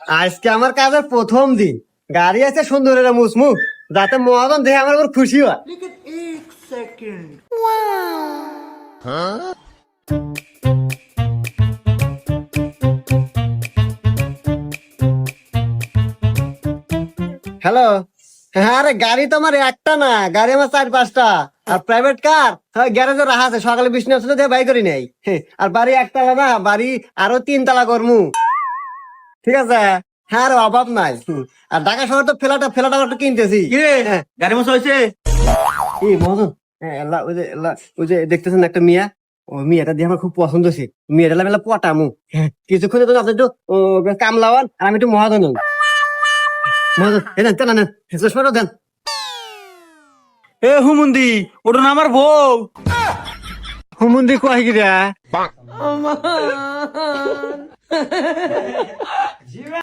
আজকে আমার কাজের প্রথম দিন, গাড়ি আছে সুন্দর একটা মুসমুখ, যাতে মহাজন দেখে আমার উপর খুশি হয়। হ্যালো। হ্যাঁ, আরে গাড়ি তো আমার একটা না, গাড়ি আমার 4-5টা। আর প্রাইভেট কার গ্যারেজে রাখা আছে, সকালে বৃষ্টি আসলে দিয়ে বাই করি নাই। আর বাড়ি একতলা না, বাড়ি আরো 3 তলা করমু। ঠিক আছে। হ্যাঁ, আর অভাব নাই। আর ঢাকা শহর তো ফ্ল্যাট ফ্ল্যাট আমার একটু কিনতেছি। হ্যাঁ। গাড়ি মশা হয়েছে? এই মহাজন, হ্যাঁ, ওই যে দেখতেছেন একটা মিয়া, ও মিয়াটা দিয়ে আমার খুব পছন্দ হয়েছে। মিয়াটা মেলা পটামু। কিছুক্ষণ তো আপনি একটু কামলাওয়ান, আর আমি একটু মহাজন হই। মহাজন দেন, তেনা নেন, চশমাটা দেন। এ হুমুন্দি, ওটা না আমার বউ। হুমুন্দি কয় গিরা